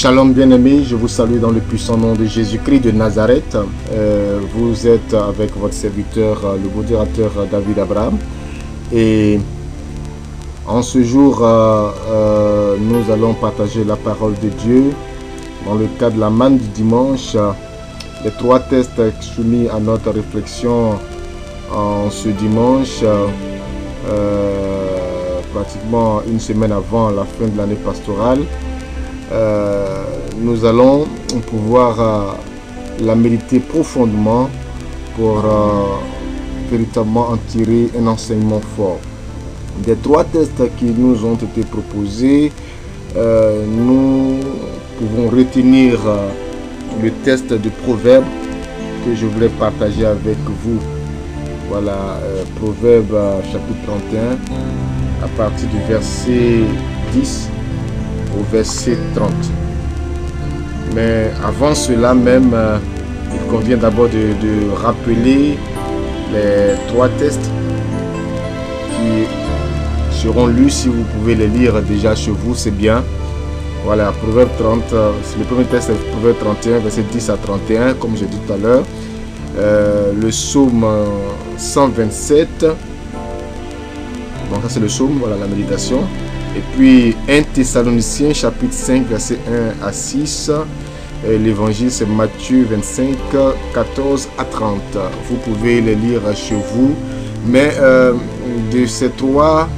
Shalom bien-aimés, je vous salue dans le puissant nom de Jésus-Christ de Nazareth. Vous êtes avec votre serviteur, le modérateur David Abraham. Et en ce jour, nous allons partager la parole de Dieu. Dans le cadre de la manne du dimanche, les trois textes soumis à notre réflexion en ce dimanche, pratiquement une semaine avant la fin de l'année pastorale. Nous allons pouvoir la méditer profondément pour véritablement en tirer un enseignement fort. Des trois textes qui nous ont été proposés, nous pouvons retenir le texte de Proverbe que je voulais partager avec vous. Voilà, Proverbe chapitre 31 à partir du verset 10 au verset 30. Mais avant cela même, il convient d'abord de rappeler les trois textes qui seront lus. Si vous pouvez les lire déjà chez vous, c'est bien. Voilà, Proverbe 30, le premier texte est Proverbe 31, verset 10 à 31, comme j'ai dit tout à l'heure. Le psaume 127, donc ça c'est le psaume, voilà la méditation. Et puis 1 Thessaloniciens chapitre 5 verset 1 à 6. L'évangile c'est Matthieu 25 14 à 30. Vous pouvez les lire chez vous. Mais de ces trois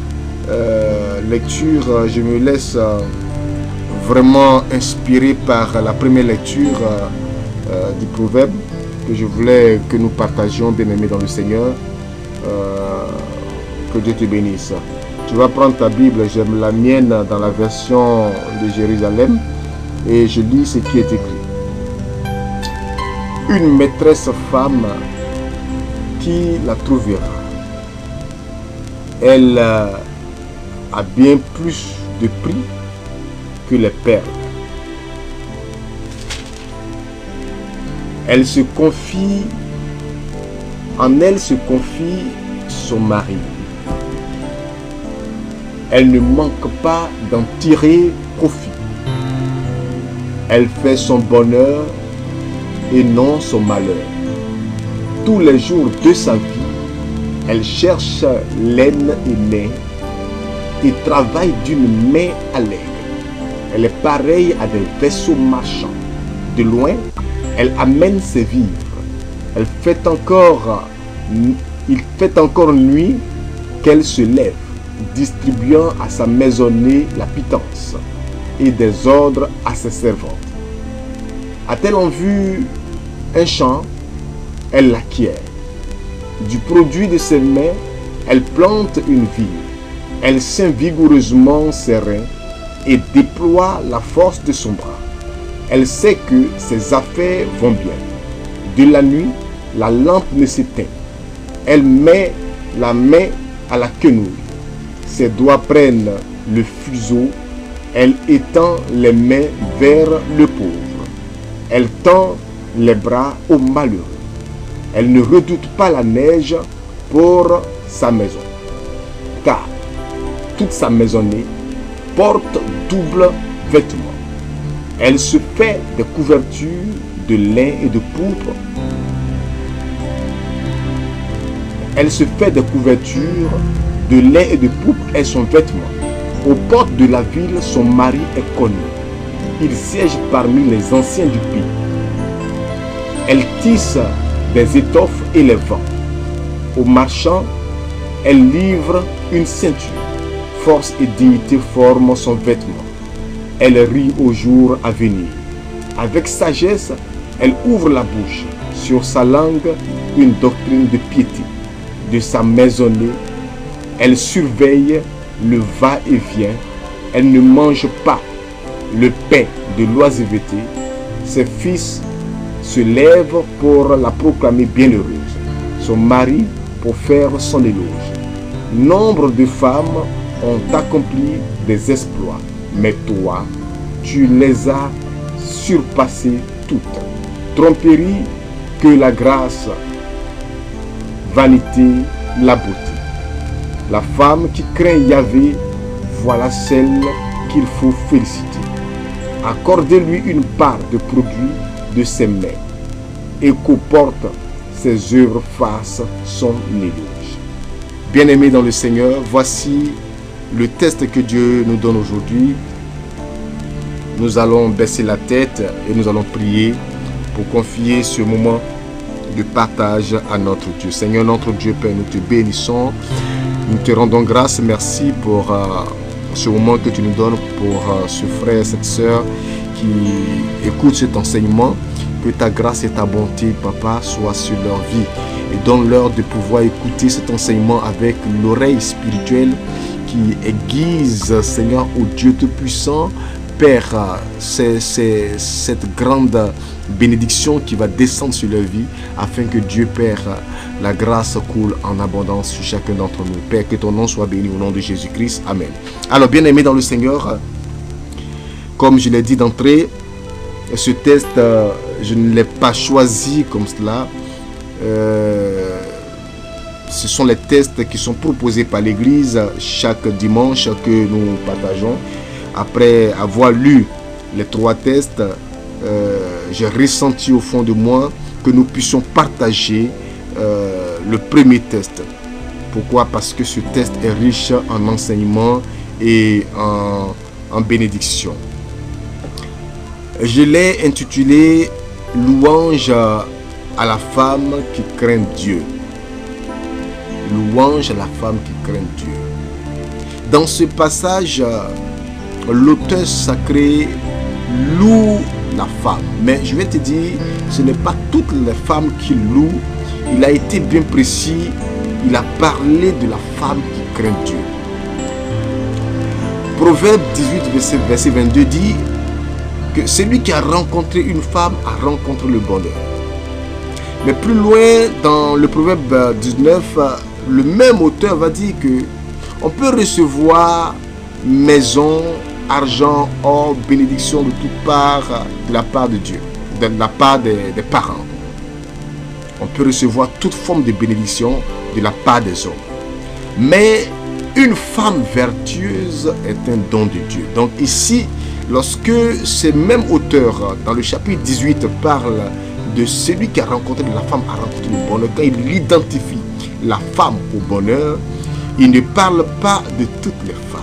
lectures, je me laisse vraiment inspiré par la première lecture du proverbe que je voulais que nous partagions, bien aimés dans le Seigneur. Que Dieu te bénisse. Tu vas prendre ta Bible, j'aime la mienne dans la version de Jérusalem, et je lis ce qui est écrit. Une maîtresse femme qui la trouvera, elle a bien plus de prix que les perles. Elle se confie, en elle se confie son mari. Elle ne manque pas d'en tirer profit. Elle fait son bonheur et non son malheur. Tous les jours de sa vie, elle cherche laine et lait et travaille d'une main allègre. Elle est pareille à des vaisseaux marchands. De loin, elle amène ses vivres. Il fait encore nuit qu'elle se lève, distribuant à sa maisonnée la pitance et des ordres à ses servantes. A-t-elle en vue un champ, elle l'acquiert. Du produit de ses mains, elle plante une vigne. Elle ceint vigoureusement ses reins et déploie la force de son bras. Elle sait que ses affaires vont bien. De la nuit, la lampe ne s'éteint. Elle met la main à la quenouille. Ses doigts prennent le fuseau. Elle étend les mains vers le pauvre. Elle tend les bras aux malheureux. Elle ne redoute pas la neige pour sa maison, car toute sa maisonnée porte double vêtement. Elle se fait des couvertures de lin et de pourpre. Elle se fait des couvertures de lin et de pourpre est son vêtement. Aux portes de la ville, son mari est connu. Il siège parmi les anciens du pays. Elle tisse des étoffes et les vend. Aux marchands, elle livre une ceinture. Force et dignité forment son vêtement. Elle rit au jour à venir. Avec sagesse, elle ouvre la bouche. Sur sa langue, une doctrine de piété. De sa maisonnée, elle surveille le va-et-vient. Elle ne mange pas le pain de l'oisiveté. Ses fils se lèvent pour la proclamer bienheureuse. Son mari pour faire son éloge. Nombre de femmes ont accompli des exploits, mais toi, tu les as surpassées toutes. Tromperie que la grâce, vanité, la beauté. La femme qui craint Yahvé, voilà celle qu'il faut féliciter. Accordez-lui une part de produit de ses mains et qu'au porte ses œuvres fassent son éloge. Bien-aimés dans le Seigneur, voici le test que Dieu nous donne aujourd'hui. Nous allons baisser la tête et nous allons prier pour confier ce moment de partage à notre Dieu. Seigneur, notre Dieu, Père, nous te bénissons. Nous te rendons grâce. Merci pour ce moment que tu nous donnes pour ce frère, cette sœur qui écoute cet enseignement. Que ta grâce et ta bonté, Papa, soient sur leur vie et donne-leur de pouvoir écouter cet enseignement avec l'oreille spirituelle qui aiguise, Seigneur, au Dieu Tout-Puissant. Père, c'est cette grande bénédiction qui va descendre sur leur vie afin que Dieu, Père, la grâce coule en abondance sur chacun d'entre nous. Père, que ton nom soit béni au nom de Jésus-Christ. Amen. Alors, bien-aimés dans le Seigneur, comme je l'ai dit d'entrée, ce test, je ne l'ai pas choisi comme cela. Ce sont les tests qui sont proposés par l'Église chaque dimanche que nous partageons. Après avoir lu les 3 tests, j'ai ressenti au fond de moi que nous puissions partager le premier test. Pourquoi? Parce que ce test est riche en enseignement et en bénédiction. Je l'ai intitulé « Louange à la femme qui craint Dieu ». Louange à la femme qui craint Dieu. Dans ce passage, l'auteur sacré loue la femme. Mais je vais te dire, ce n'est pas toutes les femmes qui louent. Il a été bien précis. Il a parlé de la femme qui craint Dieu. Proverbe 18, verset 22 dit que celui qui a rencontré une femme a rencontré le bonheur. Mais plus loin, dans le Proverbe 19, le même auteur va dire que on peut recevoir maison, argent, or, bénédiction de toutes parts de la part de Dieu, de la part des parents. On peut recevoir toute forme de bénédiction de la part des hommes. Mais une femme vertueuse est un don de Dieu. Donc ici, lorsque ce même auteur, dans le chapitre 18, parle de celui qui a rencontré la femme, a rencontré le bonheur, quand il identifie la femme au bonheur, il ne parle pas de toutes les femmes.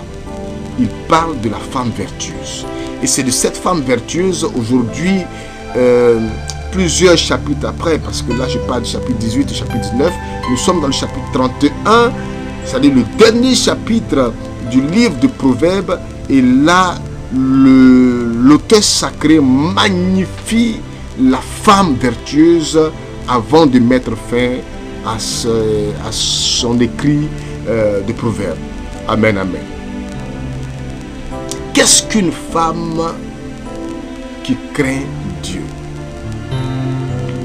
Il parle de la femme vertueuse. Et c'est de cette femme vertueuse aujourd'hui, plusieurs chapitres après, parce que là je parle du chapitre 18 et chapitre 19, nous sommes dans le chapitre 31, c'est-à-dire le dernier chapitre du livre de Proverbes, et là l'auteur sacré magnifie la femme vertueuse avant de mettre fin à son écrit de Proverbes. Amen, amen. Qu'est-ce qu'une femme qui craint Dieu?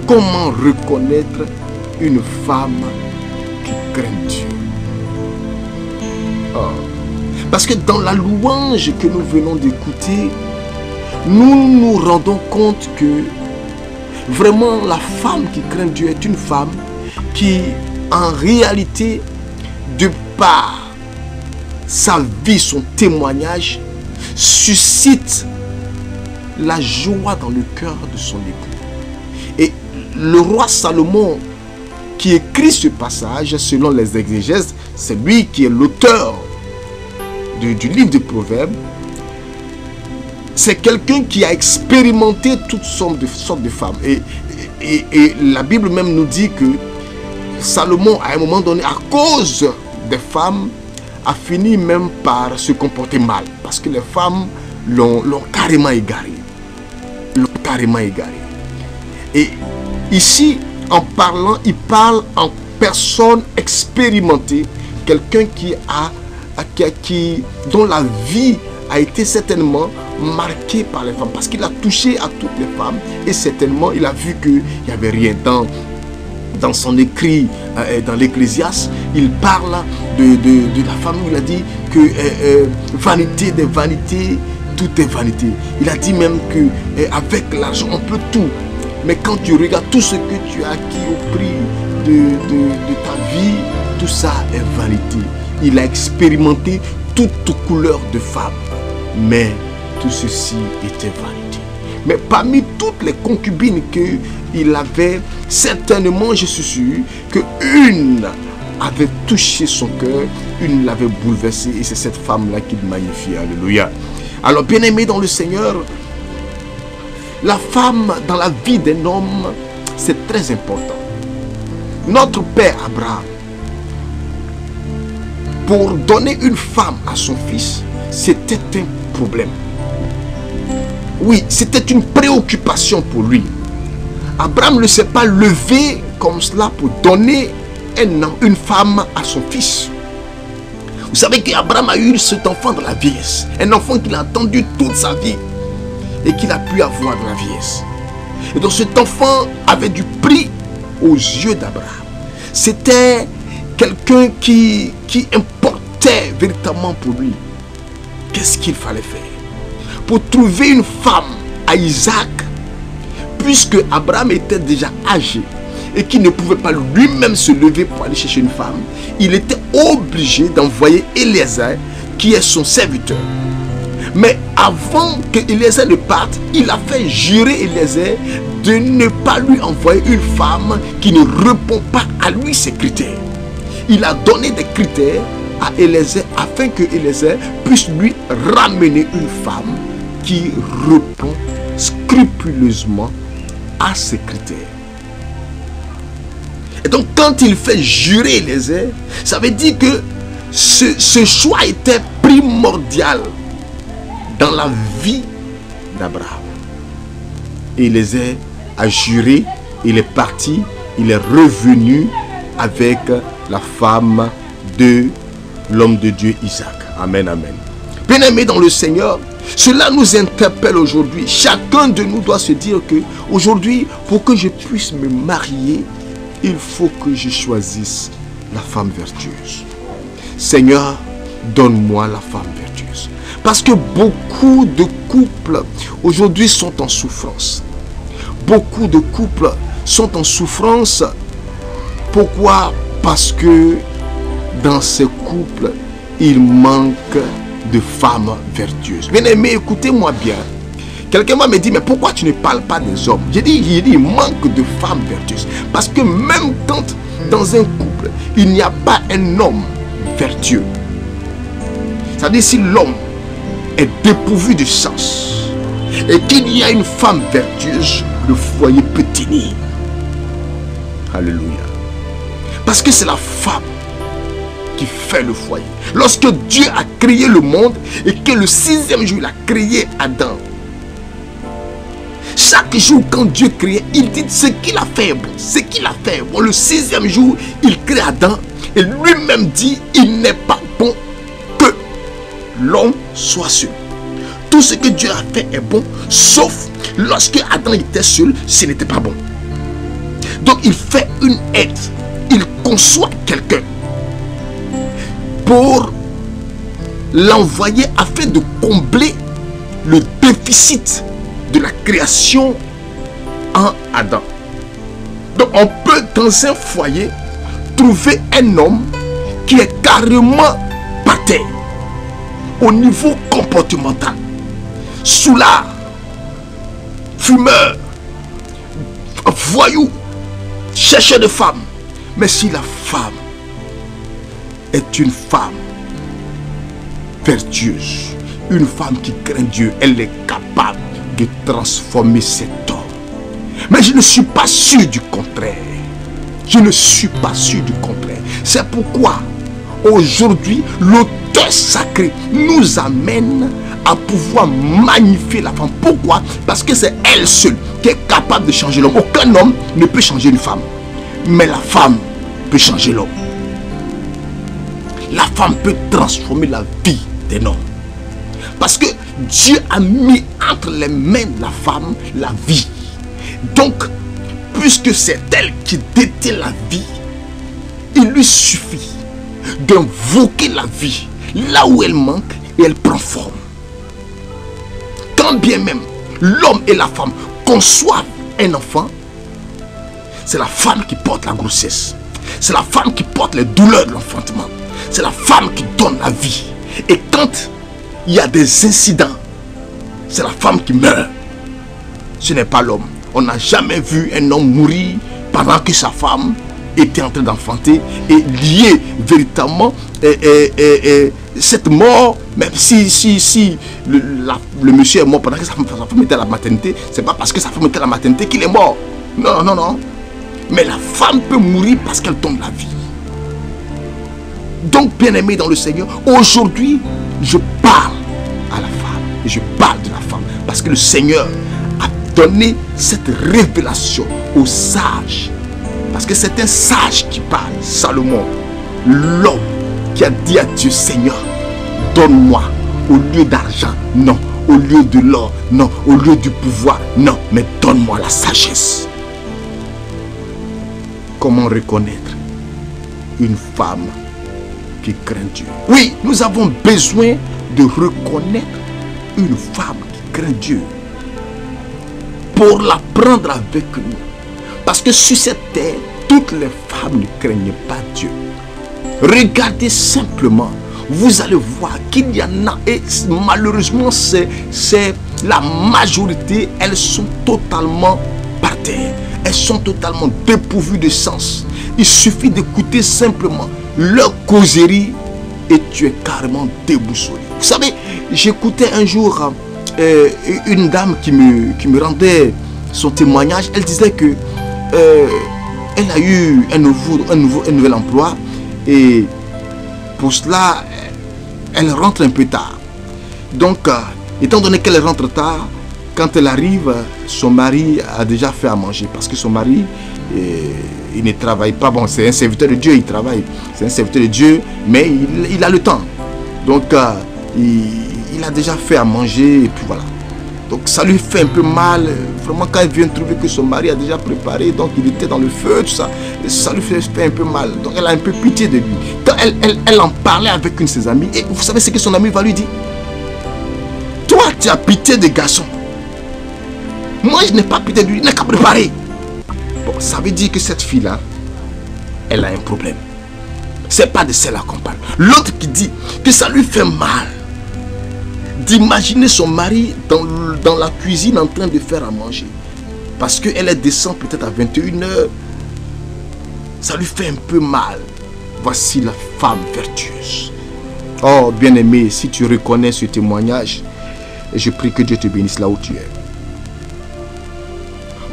Comment reconnaître une femme qui craint Dieu? Oh. Parce que dans la louange que nous venons d'écouter, nous nous rendons compte que vraiment la femme qui craint Dieu est une femme qui en réalité, de par sa vie, son témoignage, suscite la joie dans le cœur de son époux. Et le roi Salomon qui écrit ce passage, selon les exégèses, c'est lui qui est l'auteur du livre de Proverbes. C'est quelqu'un qui a expérimenté toutes sortes de femmes. Et la Bible même nous dit que Salomon, à un moment donné, à cause des femmes, a fini même par se comporter mal. Parce que les femmes l'ont carrément égaré. Et ici, en parlant, il parle en personne expérimentée. Quelqu'un dont la vie a été certainement marquée par les femmes. Parce qu'il a touché à toutes les femmes. Et certainement, il a vu qu'il n'y avait rien dans son écrit, dans l'Ecclésiaste, il parle de la femme. Il a dit que vanité des vanités, tout est vanité. Il a dit même que avec l'argent on peut tout, mais quand tu regardes tout ce que tu as acquis au prix de ta vie, tout ça est vanité. Il a expérimenté toute couleur de femme, mais tout ceci était vanité. Mais parmi toutes les concubines qu'il avait, certainement, je suis sûr, qu'une avait touché son cœur, une l'avait bouleversé, et c'est cette femme-là qu'il magnifie. Alléluia. Alors, bien-aimé dans le Seigneur, la femme dans la vie d'un homme, c'est très important. Notre père Abraham, pour donner une femme à son fils, c'était un problème. Oui, c'était une préoccupation pour lui. Abraham ne s'est pas levé comme cela pour donner une femme à son fils. Vous savez qu'Abraham a eu cet enfant dans la vieillesse. Un enfant qu'il a attendu toute sa vie et qu'il a pu avoir dans la vieillesse. Et donc cet enfant avait du prix aux yeux d'Abraham. C'était quelqu'un qui importait véritablement pour lui. Qu'est-ce qu'il fallait faire pour trouver une femme à Isaac, puisque Abraham était déjà âgé et qu'il ne pouvait pas lui-même se lever pour aller chercher une femme? Il était obligé d'envoyer Eliezer, qui est son serviteur. Mais avant que Eliezer ne parte, il a fait jurer Eliezer de ne pas lui envoyer une femme qui ne répond pas à lui ses critères. Il a donné des critères à Eliezer afin que Eliezer puisse lui ramener une femme qui répond scrupuleusement à ses critères. Et donc quand il fait jurer Eliezer, ça veut dire que ce choix était primordial dans la vie d'Abraham. Eliezer a juré, il est parti, il est revenu avec la femme de l'homme de Dieu Isaac. Amen, amen. Bien-aimés dans le Seigneur, cela nous interpelle aujourd'hui. Chacun de nous doit se dire que aujourd'hui, pour que je puisse me marier, il faut que je choisisse la femme vertueuse. Seigneur, donne-moi la femme vertueuse. Parce que beaucoup de couples aujourd'hui sont en souffrance. Beaucoup de couples sont en souffrance. Pourquoi? Parce que dans ces couples, il manque de femmes vertueuses. Bien aimé, écoutez-moi bien. Quelqu'un m'a dit, mais pourquoi tu ne parles pas des hommes? J'ai dit, il manque de femmes vertueuses. Parce que même quand dans un couple, il n'y a pas un homme vertueux, c'est-à-dire si l'homme est dépourvu de sens et qu'il y a une femme vertueuse, le foyer peut tenir. Alléluia. Parce que c'est la femme qui fait le foyer. Lorsque Dieu a créé le monde et que le 6e jour il a créé Adam, chaque jour quand Dieu créait, il dit ce qu'il a fait bon, ce qu'il a fait bon. Le 6e jour il crée Adam et lui-même dit il n'est pas bon que l'homme soit seul. Tout ce que Dieu a fait est bon, sauf lorsque Adam était seul, ce n'était pas bon. Donc il fait une aide, il conçoit quelqu'un pour l'envoyer afin de combler le déficit de la création en Adam. Donc on peut dans un foyer trouver un homme qui est carrément par terre au niveau comportemental, soulard, fumeur, voyou, chercheur de femmes. Mais si la femme est une femme vertueuse, une femme qui craint Dieu, elle est capable de transformer cet homme. Mais je ne suis pas sûr du contraire. Je ne suis pas sûr du contraire. C'est pourquoi aujourd'hui l'auteur sacré nous amène à pouvoir magnifier la femme. Pourquoi? Parce que c'est elle seule qui est capable de changer l'homme. Aucun homme ne peut changer une femme, mais la femme peut changer l'homme. La femme peut transformer la vie d'un homme. Parce que Dieu a mis entre les mains de la femme la vie. Donc, puisque c'est elle qui détient la vie, il lui suffit d'invoquer la vie là où elle manque et elle prend forme. Quand bien même l'homme et la femme conçoivent un enfant, c'est la femme qui porte la grossesse. C'est la femme qui porte les douleurs de l'enfantement. C'est la femme qui donne la vie. Et quand il y a des incidents c'est la femme qui meurt. Ce n'est pas l'homme. On n'a jamais vu un homme mourir pendant que sa femme était en train d'enfanter et lié véritablement cette mort, même si le monsieur est mort pendant que sa femme était à la maternité, c'est pas parce que sa femme était à la maternité qu'il est mort. Non, non, non. Mais la femme peut mourir parce qu'elle tombe la vie. Donc, bien-aimé dans le Seigneur, aujourd'hui, je parle à la femme. Et je parle de la femme. Parce que le Seigneur a donné cette révélation aux sages. Parce que c'est un sage qui parle, Salomon, l'homme qui a dit à Dieu, Seigneur, donne-moi au lieu d'argent, non, au lieu de l'or, non, au lieu du pouvoir, non, mais donne-moi la sagesse. Comment reconnaître une femme qui craint Dieu? Oui, nous avons besoin de reconnaître une femme qui craint Dieu pour la prendre avec nous. Parce que sur cette terre, toutes les femmes ne craignent pas Dieu. Regardez simplement, vous allez voir qu'il y en a, et malheureusement c'est la majorité, elles sont totalement par terre. Elles sont totalement dépourvues de sens. Il suffit d'écouter simplement leur causerie et tu es carrément déboussolé. Vous savez, j'écoutais un jour une dame qui me rendait son témoignage. Elle disait que elle a eu un nouvel emploi et pour cela elle rentre un peu tard. Donc étant donné qu'elle rentre tard, quand elle arrive, son mari a déjà fait à manger parce que son mari il ne travaille pas. Bon, c'est un serviteur de Dieu, il travaille, c'est un serviteur de Dieu, mais il a le temps. Donc il a déjà fait à manger et puis voilà. Donc ça lui fait un peu mal, vraiment, quand elle vient trouver que son mari a déjà préparé, donc il était dans le feu, tout ça, ça lui fait un peu mal. Donc elle a un peu pitié de lui. Quand elle en parlait avec une de ses amies, et vous savez ce que son ami va lui dire? Toi, tu as pitié des garçons. Moi, je n'ai pas pitié de lui, il n'a qu'à préparer. Bon, ça veut dire que cette fille-là, elle a un problème. C'est pas de celle-là qu'on parle. L'autre qui dit que ça lui fait mal d'imaginer son mari dans la cuisine en train de faire à manger. Parce qu'elle descend peut-être à 21h. Ça lui fait un peu mal. Voici la femme vertueuse. Oh, bien-aimé, si tu reconnais ce témoignage, je prie que Dieu te bénisse là où tu es.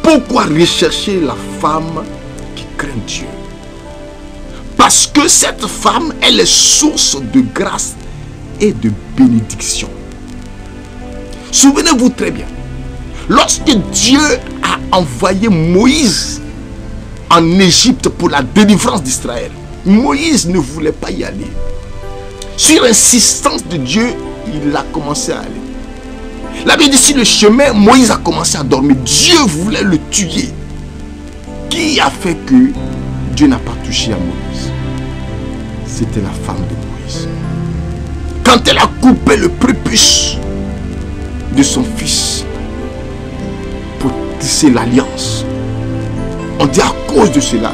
Pourquoi rechercher la femme qui craint Dieu? Parce que cette femme, elle est source de grâce et de bénédiction. Souvenez-vous très bien, lorsque Dieu a envoyé Moïse en Égypte pour la délivrance d'Israël, Moïse ne voulait pas y aller. Sur insistance de Dieu, il a commencé à aller. La Bible dit, sur le chemin, Moïse a commencé à dormir. Dieu voulait le tuer. Qui a fait que Dieu n'a pas touché à Moïse? C'était la femme de Moïse. Quand elle a coupé le prépuce de son fils pour tisser l'alliance, on dit à cause de cela,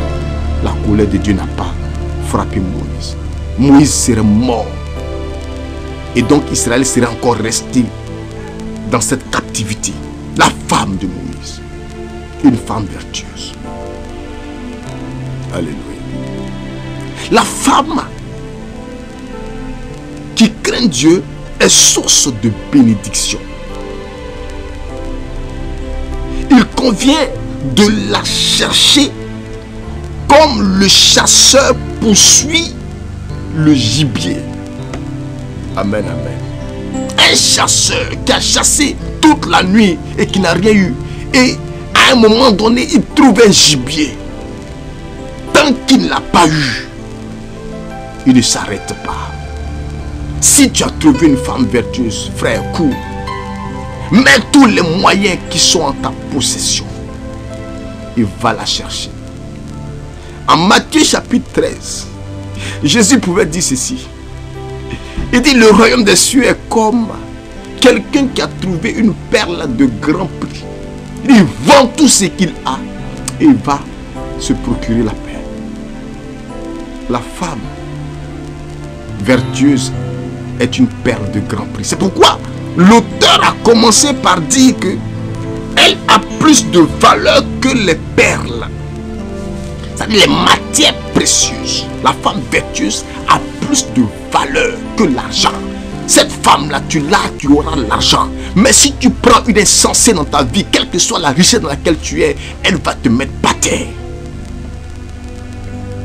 la colère de Dieu n'a pas frappé Moïse. Moïse serait mort. Et donc Israël serait encore resté dans cette captivité. La femme de Moïse, une femme vertueuse. Alléluia. La femme qui craint Dieu est source de bénédiction. Il convient de la chercher comme le chasseur poursuit le gibier. Amen, amen. Un chasseur qui a chassé toute la nuit et qui n'a rien eu. Et à un moment donné, il trouve un gibier. Tant qu'il ne l'a pas eu, il ne s'arrête pas. Si tu as trouvé une femme vertueuse, frère, cours. Mets tous les moyens qui sont en ta possession. Et va la chercher. En Matthieu chapitre 13, Jésus pouvait dire ceci. Il dit, le royaume des cieux est comme quelqu'un qui a trouvé une perle de grand prix. Il vend tout ce qu'il a et va se procurer la perle. La femme vertueuse est une perle de grand prix. C'est pourquoi l'auteur a commencé par dire que elle a plus de valeur que les perles. C'est-à-dire les matières précieuses. La femme vertueuse a plus de valeur que l'argent. Cette femme-là, tu auras l'argent. Mais si tu prends une insensée dans ta vie, quelle que soit la richesse dans laquelle tu es, elle va te mettre par terre.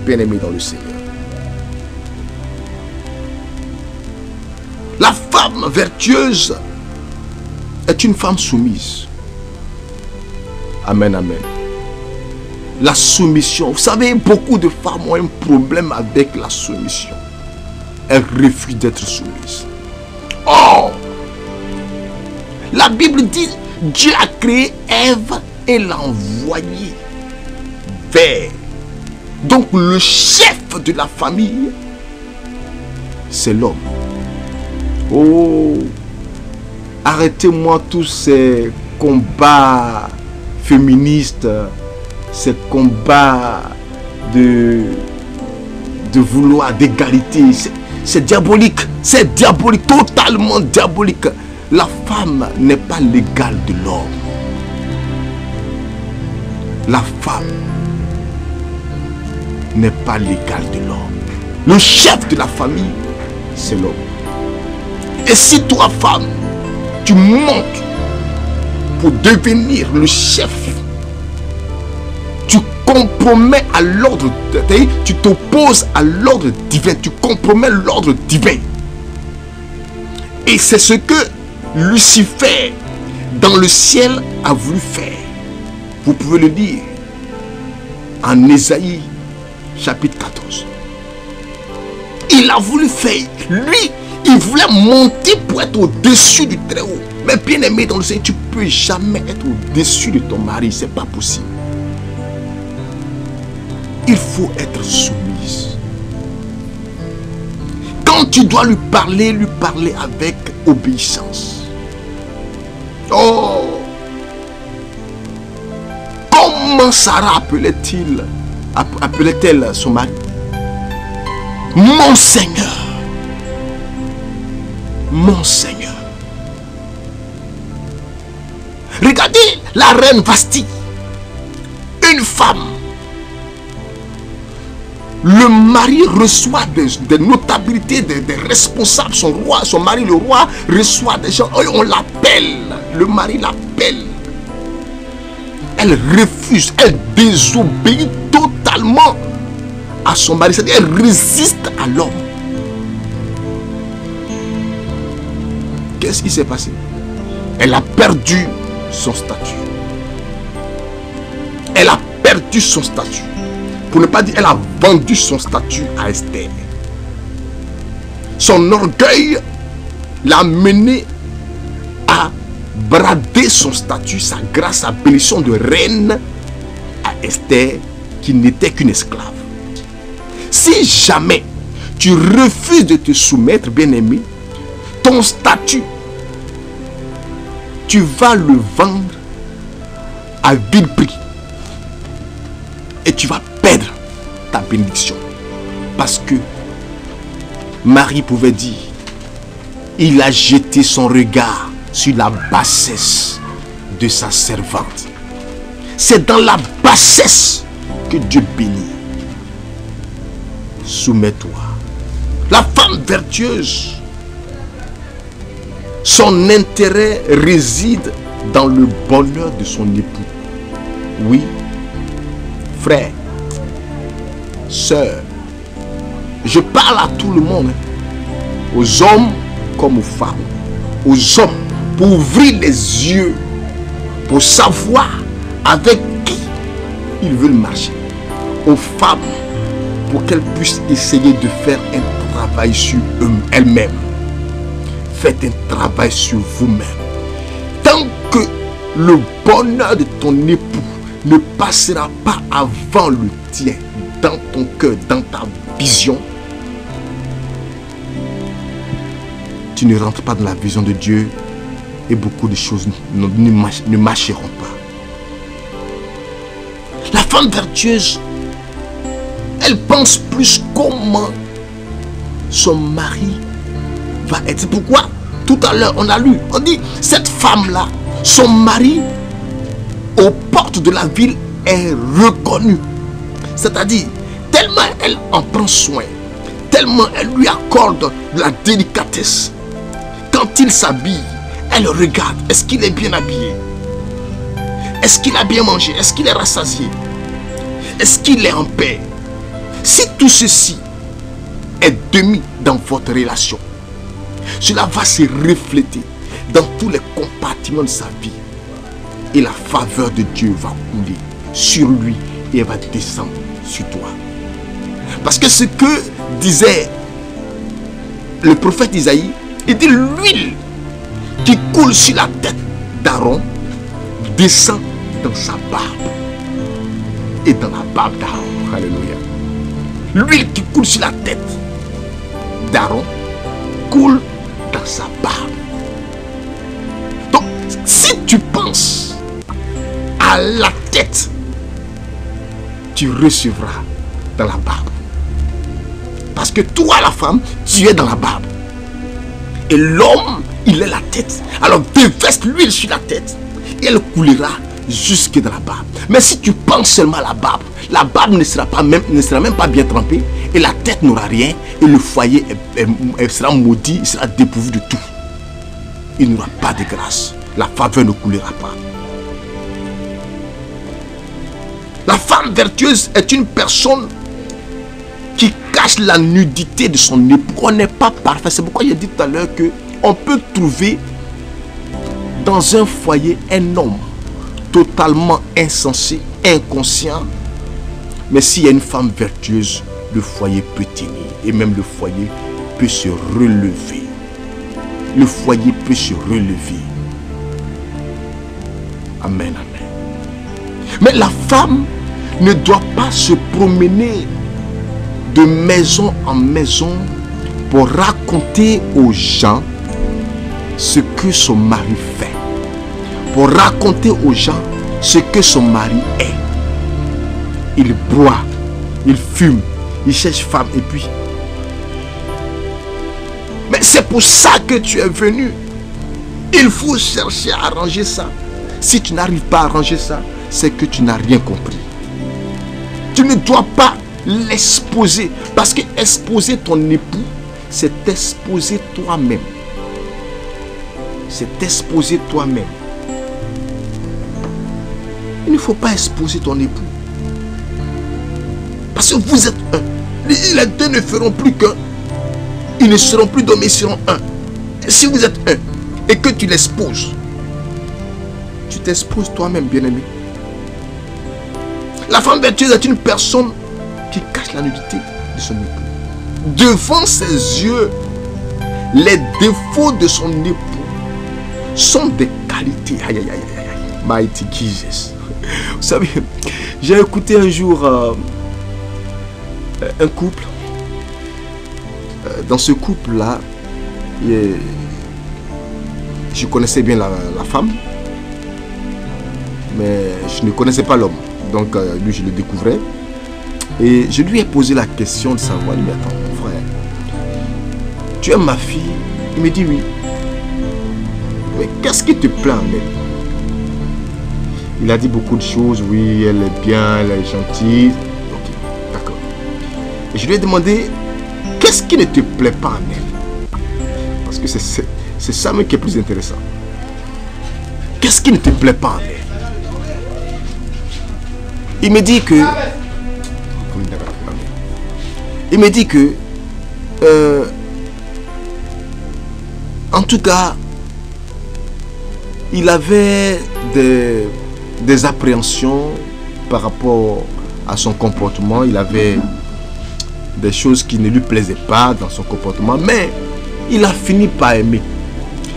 Bien-aimé dans le Seigneur. La femme vertueuse est une femme soumise. Amen, amen. La soumission. Vous savez, beaucoup de femmes ont un problème avec la soumission. Elles refusent d'être soumises. Oh! La Bible dit, Dieu a créé Ève et l'a envoyée vers. Donc le chef de la famille, c'est l'homme. Oh! Arrêtez-moi tous ces combats féministes, ces combats de vouloir d'égalité. C'est diabolique, totalement diabolique. La femme n'est pas l'égale de l'homme. La femme n'est pas l'égale de l'homme. Le chef de la famille, c'est l'homme. Et si toi, femme, tu montes pour devenir le chef, tu compromets à l'ordre, tu t'opposes à l'ordre divin, tu compromets l'ordre divin. Et c'est ce que Lucifer dans le ciel a voulu faire. Vous pouvez le lire en Ésaïe chapitre 14. Il a voulu faire, lui, il voulait monter pour être au-dessus du Très-Haut. Mais bien aimé dans le Seigneur, tu ne peux jamais être au-dessus de ton mari, c'est pas possible. Il faut être soumise. Quand tu dois lui parler avec obéissance. Oh! Comment Sarah appelait-elle son mari? Mon Seigneur. Mon Seigneur. Regardez la reine Vasti. Une femme. Le mari reçoit des notabilités, des responsables. Son mari, le roi, reçoit des gens. On l'appelle. Le mari l'appelle. Elle refuse. Elle désobéit totalement à son mari. C'est-à-dire elle résiste à l'homme. Qu'est-ce qui s'est passé? Elle a perdu son statut. Elle a perdu son statut. Pour ne pas dire, elle a vendu son statut à Esther. Son orgueil l'a mené à brader son statut, sa grâce, sa bénédiction de reine à Esther, qui n'était qu'une esclave. Si jamais tu refuses de te soumettre, bien-aimé, ton statut, tu vas le vendre à vil prix. Et tu vas perdre ta bénédiction. Parce que Marie pouvait dire, il a jeté son regard sur la bassesse de sa servante. C'est dans la bassesse que Dieu bénit. Soumets-toi. La femme vertueuse, son intérêt réside dans le bonheur de son époux. Oui, frère, sœur, je parle à tout le monde, aux hommes comme aux femmes, aux hommes, pour ouvrir les yeux, pour savoir avec qui ils veulent marcher, aux femmes, pour qu'elles puissent essayer de faire un travail sur elles-mêmes. Faites un travail sur vous-même. Tant que le bonheur de ton époux ne passera pas avant le tien, dans ton cœur, dans ta vision, tu ne rentres pas dans la vision de Dieu et beaucoup de choses ne marcheront pas. La femme vertueuse, elle pense plus comment son mari va être. Pourquoi Tout à l'heure, on a lu, on dit, cette femme-là, son mari, aux portes de la ville, est reconnu. C'est-à-dire, tellement elle en prend soin, tellement elle lui accorde de la délicatesse. Quand il s'habille, elle regarde, est-ce qu'il est bien habillé? Est-ce qu'il a bien mangé? Est-ce qu'il est rassasié? Est-ce qu'il est en paix? Si tout ceci est demi dans votre relation, cela va se refléter dans tous les compartiments de sa vie. Et la faveur de Dieu va couler sur lui et elle va descendre sur toi. Parce que ce que disait le prophète Isaïe, il dit l'huile qui coule sur la tête d'Aaron descend dans sa barbe et dans la barbe d'Aaron. Alléluia. L'huile qui coule sur la tête d'Aaron coule dans sa barbe. Donc, si tu penses à la tête, tu recevras dans la barbe. Parce que toi, la femme, tu es dans la barbe. Et l'homme, il est la tête. Alors déverse l'huile sur la tête et elle coulera jusque dans la barbe. Mais si tu penses seulement à la barbe ne sera même pas bien trempée et la tête n'aura rien et le foyer sera maudit, il sera dépourvu de tout. Il n'aura pas de grâce. La faveur ne coulera pas. La femme vertueuse est une personne qui cache la nudité de son époux. On n'est pas parfait. C'est pourquoi j'ai dit tout à l'heure qu'on peut trouver dans un foyer un homme totalement insensé, inconscient. Mais s'il y a une femme vertueuse, le foyer peut tenir. Et même le foyer peut se relever. Le foyer peut se relever. Amen, amen. Mais la femme ne doit pas se promener de maison en maison pour raconter aux gens ce que son mari fait. Pour raconter aux gens ce que son mari est. Il boit, il fume, il cherche femme et puis... Mais c'est pour ça que tu es venu. Il faut chercher à arranger ça. Si tu n'arrives pas à arranger ça, c'est que tu n'as rien compris. Tu ne dois pas l'exposer. Parce que exposer ton époux, c'est exposer toi-même. C'est exposer toi-même. Il ne faut pas exposer ton époux. Parce que vous êtes un. Les deux ne feront plus qu'un. Ils ne seront plus deux, mais ils seront un. Si vous êtes un et que tu l'exposes, tu t'exposes toi-même, bien-aimé. La femme vertueuse est une personne qui cache la nudité de son époux. Devant ses yeux, les défauts de son époux sont des qualités. Aïe, aïe, aïe, aïe. Mighty Jesus. Vous savez, j'ai écouté un jour un couple. Dans ce couple-là, je connaissais bien la femme, mais je ne connaissais pas l'homme. Donc lui, je le découvrais. Et je lui ai posé la question de savoir, mais attends, mon frère, tu aimes ma fille? Il me dit oui. Mais qu'est-ce qui te plaît en elle? Il a dit beaucoup de choses. Oui, elle est bien, elle est gentille. Ok, d'accord. Et je lui ai demandé, qu'est-ce qui ne te plaît pas en elle? Parce que c'est ça même qui est plus intéressant. Qu'est-ce qui ne te plaît pas en elle? Il me dit que... en tout cas, il avait des appréhensions par rapport à son comportement. Il avait des choses qui ne lui plaisaient pas dans son comportement, mais il a fini par aimer.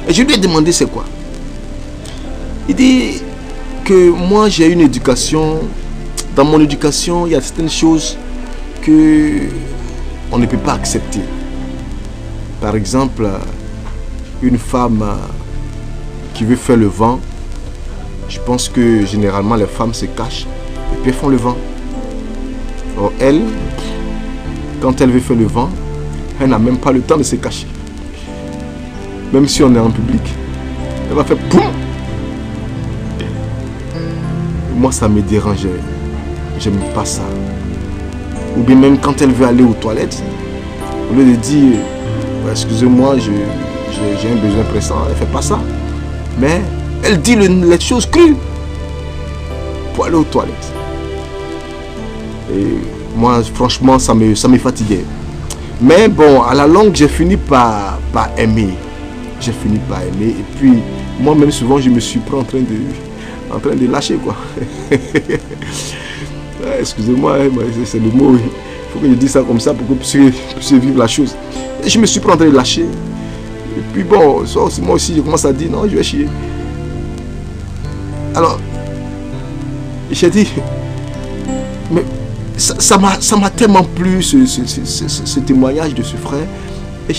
Et je lui ai demandé c'est quoi. Il dit que moi j'ai une éducation. Dans mon éducation, il y a certaines choses que on ne peut pas accepter. Par exemple, une femme qui veut faire le vent, je pense que généralement les femmes se cachent et puis elles font le vent. Or elle, quand elle veut faire le vent, elle n'a même pas le temps de se cacher. Même si on est en public, elle va faire boum. Moi, ça me dérangeait. J'aime pas ça. Ou bien même quand elle veut aller aux toilettes, au lieu de dire excusez-moi, j'ai un besoin pressant, elle fait pas ça. Mais elle dit les choses crues pour aller aux toilettes. Et moi, franchement, ça me fatiguait. Mais bon, à la longue, j'ai fini par aimer. J'ai fini par aimer. Et puis, moi-même, souvent, je me suis pris en train de lâcher, quoi. Excusez-moi, c'est le mot. Il faut que je dise ça comme ça pour que vous puissiez vivre la chose. Et je me suis pris en train de lâcher. Et puis bon, moi aussi, je commence à dire, non, je vais chier. Alors, j'ai dit, mais ça m'a tellement plu ce témoignage de ce frère. Et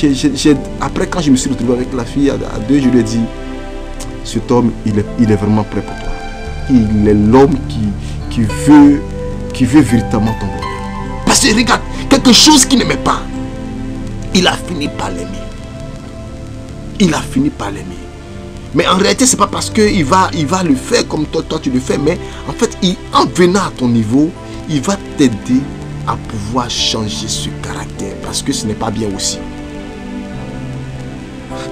après, quand je me suis retrouvé avec la fille à deux, je lui ai dit, cet homme, il est vraiment prêt pour toi. Il est l'homme qui veut véritablement ton bonheur. Parce que regarde, quelque chose qu'il n'aimait pas, il a fini par l'aimer. Il a fini par l'aimer. Mais en réalité, c'est pas parce qu'il va le faire comme toi tu le fais, mais en fait, en venant à ton niveau, il va t'aider à pouvoir changer ce caractère, parce que ce n'est pas bien aussi.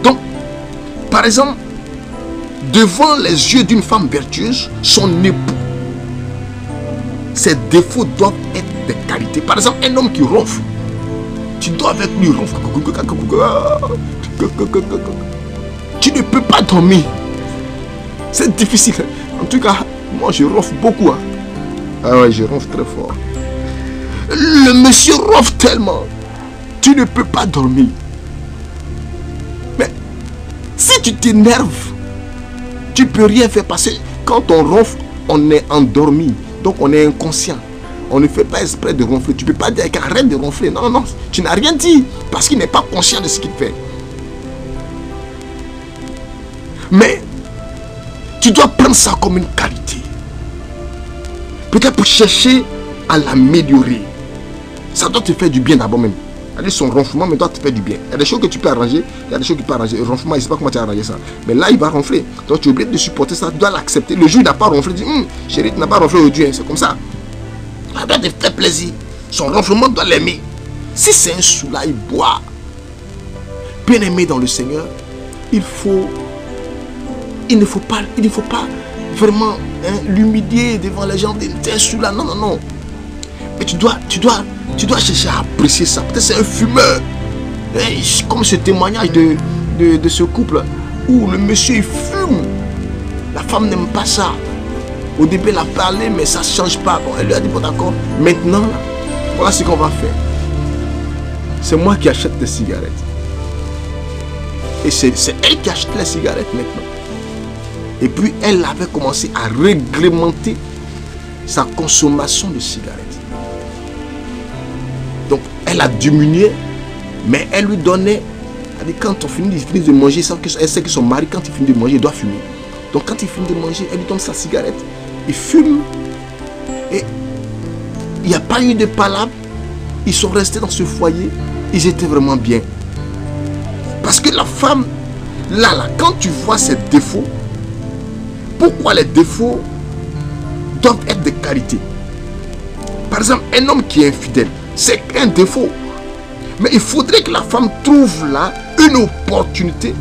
Donc, par exemple, devant les yeux d'une femme vertueuse, son époux, ses défauts doivent être des qualités. Par exemple, un homme qui ronfle, tu dois avec lui ronfler. Tu ne peux pas dormir. C'est difficile. En tout cas, moi je ronfle beaucoup. Hein. Ah ouais, je ronfle très fort. Le monsieur ronfle tellement. Tu ne peux pas dormir. Mais si tu t'énerves, tu ne peux rien faire passer. Quand on ronfle, on est endormi. Donc on est inconscient. On ne fait pas exprès de ronfler. Tu ne peux pas dire qu'arrête de ronfler. Non, non, tu n'as rien dit. Parce qu'il n'est pas conscient de ce qu'il fait. Mais tu dois prendre ça comme une qualité. Peut-être pour chercher à l'améliorer. Ça doit te faire du bien d'abord même. C'est-à-dire son ronflement mais doit te faire du bien. Il y a des choses que tu peux arranger, il y a des choses que tu peux arranger. Le ronflement, je ne sais pas comment tu as arrangé ça. Mais là, il va ronfler. Donc tu es obligé de supporter ça, tu dois l'accepter. Le jour il n'a pas ronflé, tu dis, chérie, tu n'as pas ronflé aujourd'hui, c'est comme ça. Ça doit te faire plaisir. Son ronflement doit l'aimer. Si c'est un sous-là, il boit. Bien aimé dans le Seigneur, il ne faut pas vraiment l'humilier devant les gens. T'es un sous-là, non, non, non. Mais tu dois chercher à apprécier ça. Peut-être c'est un fumeur. Comme ce témoignage de ce couple où le monsieur il fume. La femme n'aime pas ça. Au début elle a parlé mais ça ne change pas. Bon, elle lui a dit bon d'accord. Maintenant, voilà ce qu'on va faire. C'est moi qui achète les cigarettes. Et c'est elle qui achète les cigarettes maintenant. Et puis elle avait commencé à réglementer sa consommation de cigarettes. Donc elle a diminué, mais elle lui donnait, elle dit, quand on finit de manger, elle sait que son mari, quand il finit de manger, il doit fumer. Donc quand il finit de manger, elle lui donne sa cigarette, il fume, et il n'y a pas eu de palabre. Ils sont restés dans ce foyer, ils étaient vraiment bien. Parce que la femme, là, quand tu vois ses défauts, pourquoi les défauts doivent être des qualités? Par exemple, un homme qui est infidèle, c'est un défaut. Mais il faudrait que la femme trouve là une opportunité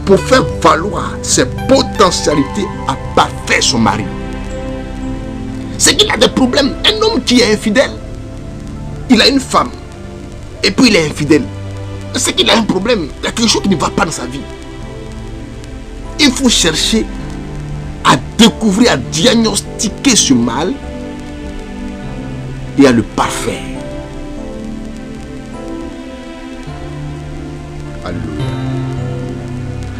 pour faire valoir ses potentialités à parfaire son mari. C'est qu'il a des problèmes. Un homme qui est infidèle, il a une femme et puis il est infidèle. C'est qu'il a un problème. Il y a quelque chose qui ne va pas dans sa vie. Il faut chercher à découvrir, à diagnostiquer ce mal et à le parfaire. Alléluia.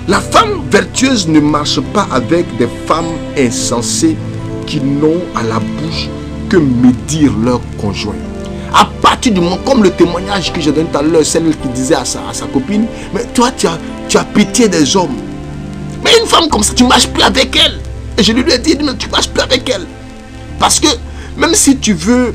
La femme vertueuse ne marche pas avec des femmes insensées qui n'ont à la bouche que médire leur conjoint. À partir du moment, comme le témoignage que j'ai donné tout à l'heure, celle qui disait à sa copine, mais toi tu as pitié des hommes. Mais une femme comme ça, tu ne marches plus avec elle. Et je lui ai dit, mais tu ne marches plus avec elle. Parce que même si tu veux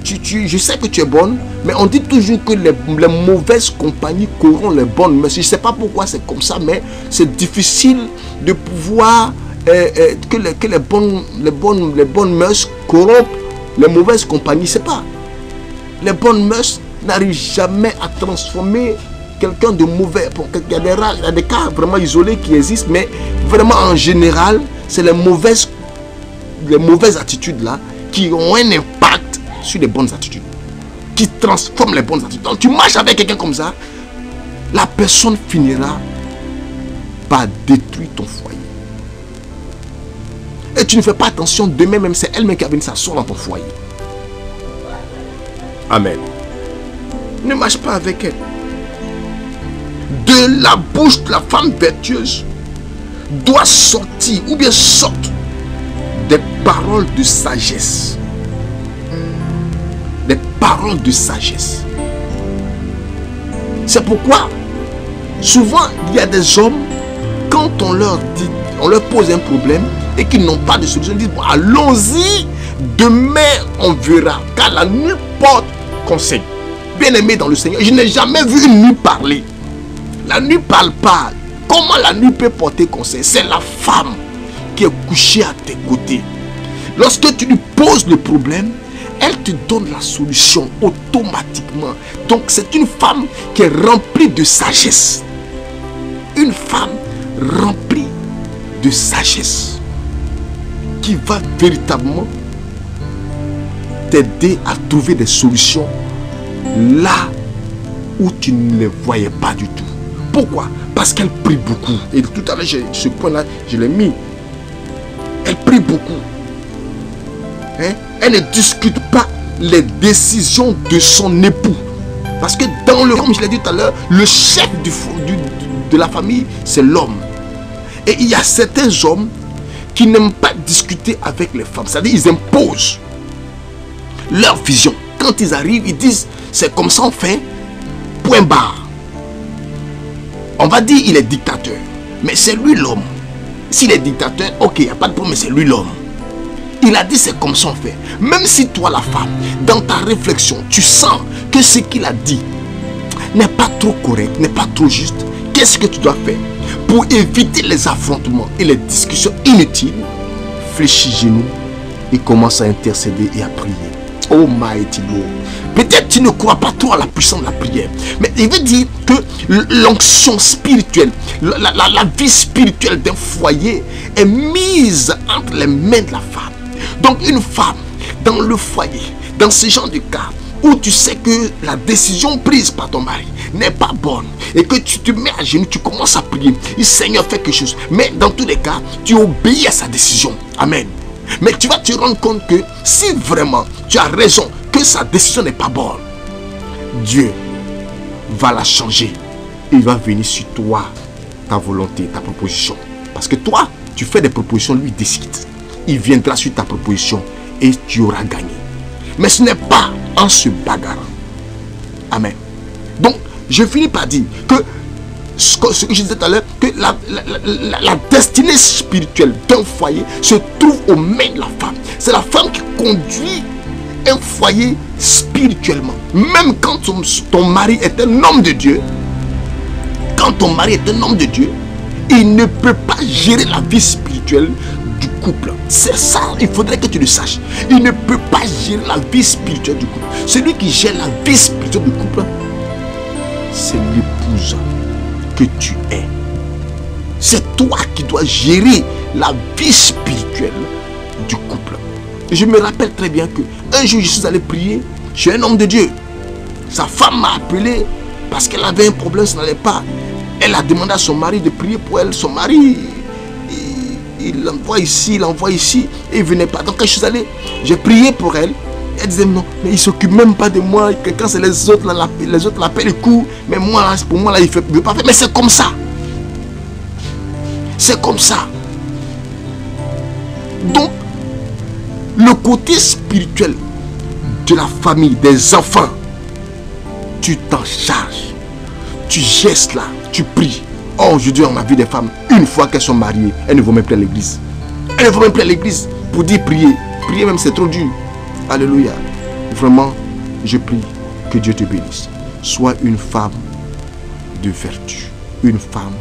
je sais que tu es bonne, mais on dit toujours que les mauvaises compagnies corrompent les bonnes mœurs. Je ne sais pas pourquoi c'est comme ça, mais c'est difficile de pouvoir que les bonnes mœurs corrompent les mauvaises compagnies. C'est pas. Les bonnes mœurs n'arrivent jamais à transformer quelqu'un de mauvais. Il y a des cas vraiment isolés qui existent, mais vraiment en général, c'est les mauvaises attitudes là qui ont un impact sur les bonnes attitudes, qui transforment les bonnes attitudes. Donc tu marches avec quelqu'un comme ça, la personne finira par détruire ton foyer. Et tu ne fais pas attention, demain même c'est elle-même qui va venir s'asseoir dans ton foyer. Amen. Ne marche pas avec elle. De la bouche de la femme vertueuse doit sortir, ou bien sortent, des paroles de sagesse. Des paroles de sagesse. C'est pourquoi souvent il y a des hommes, quand on leur dit, on leur pose un problème et qu'ils n'ont pas de solution, ils disent bon, allons-y, demain on verra, car la nuit porte conseil. Bien aimé dans le Seigneur, je n'ai jamais vu une nuit parler. La nuit parle pas. Comment la nuit peut porter conseil? C'est la femme qui est couchée à tes côtés. Lorsque tu lui poses le problème, elle te donne la solution automatiquement. Donc c'est une femme qui est remplie de sagesse. Une femme remplie de sagesse qui va véritablement t'aider à trouver des solutions là où tu ne les voyais pas du tout. Pourquoi? Parce qu'elle prie beaucoup. Et tout à l'heure, ce point-là, je l'ai mis. Elle prie beaucoup. Hein? Elle ne discute pas les décisions de son époux. Parce que dans le, comme je l'ai dit tout à l'heure, le chef de la famille, c'est l'homme. Et il y a certains hommes qui n'aiment pas discuter avec les femmes. C'est-à-dire, ils imposent leur vision. Quand ils arrivent, ils disent, c'est comme ça on fait, point barre. On va dire il est dictateur, mais c'est lui l'homme. S'il est dictateur, ok, il n'y a pas de problème, mais c'est lui l'homme. Il a dit c'est comme ça on fait. Même si toi la femme, dans ta réflexion, tu sens que ce qu'il a dit n'est pas trop correct, n'est pas trop juste, qu'est-ce que tu dois faire pour éviter les affrontements et les discussions inutiles? Fléchis genoux et commence à intercéder et à prier. Oh mighty Lord. Peut-être tu ne crois pas trop à la puissance de la prière, mais il veut dire que l'onction spirituelle, la vie spirituelle d'un foyer est mise entre les mains de la femme. Donc une femme dans le foyer, dans ce genre de cas où tu sais que la décision prise par ton mari n'est pas bonne et que tu te mets à genoux, tu commences à prier, le Seigneur fait quelque chose, mais dans tous les cas tu obéis à sa décision. Amen. Mais tu vas te rendre compte que si vraiment tu as raison, que sa décision n'est pas bonne, Dieu va la changer. Il va venir sur toi, ta volonté, ta proposition. Parce que toi, tu fais des propositions, lui décide. Il viendra sur ta proposition et tu auras gagné. Mais ce n'est pas en se bagarrant. Amen. Donc, je finis par dire que ce que je disais tout à l'heure, que la destinée spirituelle d'un foyer se trouve aux mains de la femme. C'est la femme qui conduit un foyer spirituellement. Même quand ton mari est un homme de Dieu, quand ton mari est un homme de Dieu, il ne peut pas gérer la vie spirituelle du couple. C'est ça, il faudrait que tu le saches. Il ne peut pas gérer la vie spirituelle du couple. Celui qui gère la vie spirituelle du couple, c'est l'épouse que tu es. C'est toi qui dois gérer la vie spirituelle du couple. Je me rappelle très bien que un jour je suis allé prier chez un homme de Dieu. Sa femme m'a appelé parce qu'elle avait un problème, ça n'allait pas. Elle a demandé à son mari de prier pour elle. Son mari, il l'envoie ici, et il ne venait pas. Donc quand je suis allé, j'ai prié pour elle. Elle disait non, mais il ne s'occupe même pas de moi. Quand c'est les autres, les autres l'appellent et courent. Mais moi, pour moi, là, il ne veut pas faire. Mais c'est comme ça. C'est comme ça. Donc, le côté spirituel de la famille, des enfants, tu t'en charges. Tu gères là, tu pries. Oh, aujourd'hui, on a vu des femmes, une fois qu'elles sont mariées, elles ne vont même plus à l'église. Elles ne vont même plus à l'église pour dire prier. Prier même, c'est trop dur. Alléluia. Vraiment, je prie que Dieu te bénisse. Sois une femme de vertu, une femme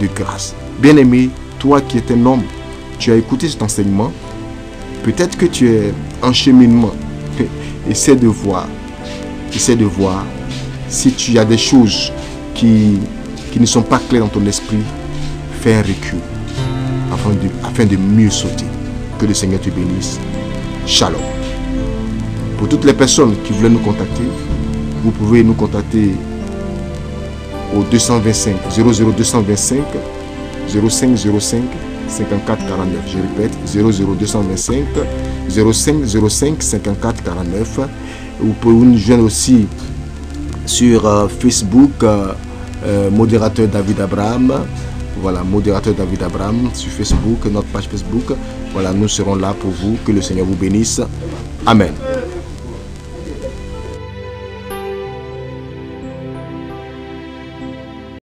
de grâce. Bien-aimé, toi qui es un homme, tu as écouté cet enseignement. Peut-être que tu es en cheminement. Essaie de voir si tu as des choses qui ne sont pas claires dans ton esprit. Fais un recul afin de mieux sauter. Que le Seigneur te bénisse. Shalom. Pour toutes les personnes qui voulaient nous contacter, vous pouvez nous contacter au 225 00225 0505 54 49. Je répète, 00225 0505 54 49. Vous pouvez nous joindre aussi sur Facebook, modérateur David Abraham. Voilà, modérateur David Abraham sur Facebook, notre page Facebook. Voilà, nous serons là pour vous. Que le Seigneur vous bénisse. Amen.